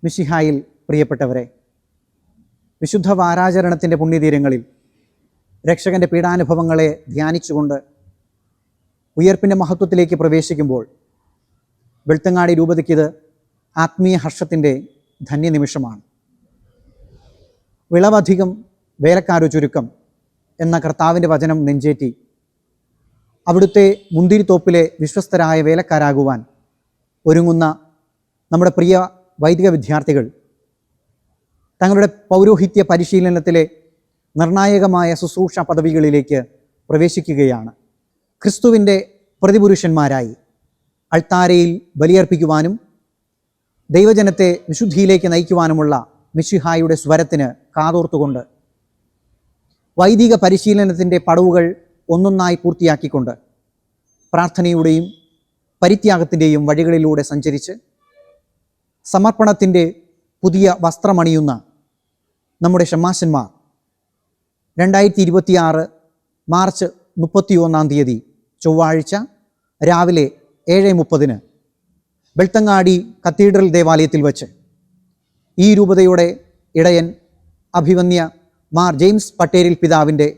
മിശിഹായിൽ പ്രിയപ്പെട്ടവരെ, വിശുദ്ധ വാരാചരണത്തിൻ്റെ പുണ്യതീരങ്ങളിൽ രക്ഷകൻ്റെ പീഡാനുഭവങ്ങളെ ധ്യാനിച്ചുകൊണ്ട് ഉയർപ്പിൻ്റെ മഹത്വത്തിലേക്ക് പ്രവേശിക്കുമ്പോൾ വെളുത്തങ്ങാടി രൂപതയ്ക്കിത് ആത്മീയ ഹർഷത്തിൻ്റെ ധന്യനിമിഷമാണ്. വിളവധികം വേലക്കാരു ചുരുക്കം എന്ന കർത്താവിൻ്റെ വചനം നെഞ്ചേറ്റി അവിടുത്തെ മുന്തിരിത്തോപ്പിലെ വിശ്വസ്തരായ വേലക്കാരാകുവാൻ ഒരുങ്ങുന്ന നമ്മുടെ പ്രിയ വൈദിക വിദ്യാർത്ഥികൾ തങ്ങളുടെ പൗരോഹിത്യ പരിശീലനത്തിലെ നിർണായകമായ ശുശ്രൂഷ പദവികളിലേക്ക് പ്രവേശിക്കുകയാണ്. ക്രിസ്തുവിൻ്റെ പ്രതിപുരുഷന്മാരായി അൾത്താരയിൽ ബലിയർപ്പിക്കുവാനും ദൈവജനത്തെ വിശുദ്ധിയിലേക്ക് നയിക്കുവാനുമുള്ള മിശിഹായുടെ സ്വരത്തിന് കാതോർത്തുകൊണ്ട് വൈദിക പരിശീലനത്തിൻ്റെ പടവുകൾ ഒന്നൊന്നായി പൂർത്തിയാക്കിക്കൊണ്ട് പ്രാർത്ഥനയുടെയും പരിത്യാഗത്തിൻ്റെയും വഴികളിലൂടെ സഞ്ചരിച്ച് സമർപ്പണത്തിൻ്റെ പുതിയ വസ്ത്രമണിയുന്ന നമ്മുടെ ഷമ്മാശന്മാർ 2026 മാർച്ച് 31 ചൊവ്വാഴ്ച രാവിലെ 7:30 വെളുത്തങ്ങാടി കത്തീഡ്രൽ ദേവാലയത്തിൽ വച്ച് ഈ രൂപതയുടെ ഇടയൻ അഭിവന്യ മാർ ജെയിംസ് പട്ടേരിൽ പിതാവിൻ്റെ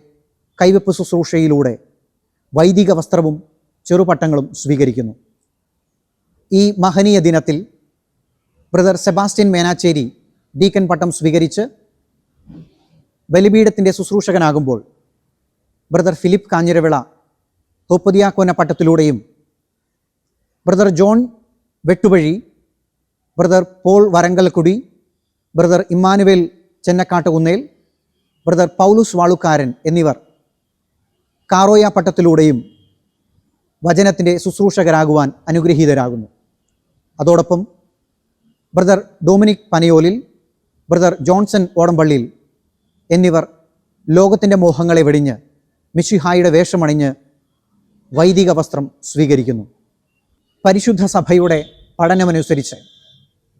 കൈവെപ്പ് ശുശ്രൂഷയിലൂടെ വൈദിക വസ്ത്രവും ചെറുപട്ടങ്ങളും സ്വീകരിക്കുന്നു. ഈ മഹനീയ ദിനത്തിൽ ബ്രദർ സെബാസ്റ്റ്യൻ മേനാച്ചേരി ഡീക്കൻ പട്ടം സ്വീകരിച്ച് ബലിപീഠത്തിൻ്റെ ശുശ്രൂഷകനാകുമ്പോൾ ബ്രദർ ഫിലിപ്പ് കാഞ്ഞിരവിള തോപ്പതിയാക്കോന പട്ടത്തിലൂടെയും brother John Vettuvazhi, brother Paul Varankalkudi, brother Emmanuel Chennakkattukunnel, brother Paulose Valukkaran എന്നിവർ കാറോയ പട്ടത്തിലൂടെയും വചനത്തിൻ്റെ ശുശ്രൂഷകരാകുവാൻ അനുഗ്രഹീതരാകുന്നു. അതോടൊപ്പം brother Dominic Panayolil, brother Johnson Odampalliyil എന്നിവർ ലോകത്തിൻ്റെ മോഹങ്ങളെ വെടിഞ്ഞ് മിശിഹായുടെ വേഷമണിഞ്ഞ് വൈദിക വസ്ത്രം സ്വീകരിക്കുന്നു. പരിശുദ്ധ സഭയുടെ പഠനമനുസരിച്ച്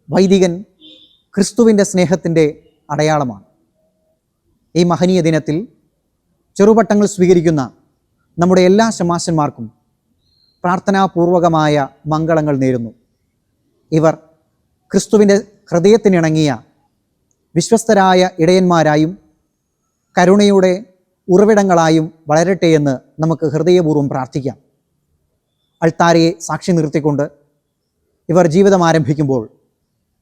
വൈദികൻ ക്രിസ്തുവിൻ്റെ സ്നേഹത്തിൻ്റെ അടയാളമാണ്. ഈ മഹനീയ ദിനത്തിൽ ചെറുപട്ടങ്ങൾ സ്വീകരിക്കുന്ന നമ്മുടെ എല്ലാ ശമാശന്മാർക്കും പ്രാർത്ഥനാപൂർവകമായ മംഗളങ്ങൾ നേരുന്നു. ഇവർ ക്രിസ്തുവിൻ്റെ ഹൃദയത്തിനിണങ്ങിയ വിശ്വസ്തരായ ഇടയന്മാരായും കരുണയുടെ ഉറവിടങ്ങളായും വളരട്ടെ എന്ന് നമുക്ക് ഹൃദയപൂർവ്വം പ്രാർത്ഥിക്കാം. അൾത്താരയെ സാക്ഷി നിർത്തിക്കൊണ്ട് ഇവർ ജീവിതം ആരംഭിക്കുമ്പോൾ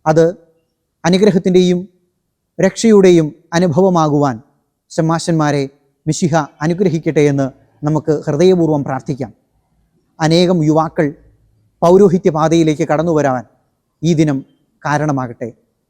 അത് അനുഗ്രഹത്തിൻ്റെയും രക്ഷയുടെയും അനുഭവമാകുവാൻ ശമ്മാശന്മാരെ മിശിഹ അനുഗ്രഹിക്കട്ടെ എന്ന് നമുക്ക് ഹൃദയപൂർവ്വം പ്രാർത്ഥിക്കാം. അനേകം യുവാക്കൾ പൗരോഹിത്യ പാതയിലേക്ക് കടന്നു വരാൻ ഈ ദിനം കാരണമാകട്ടെ.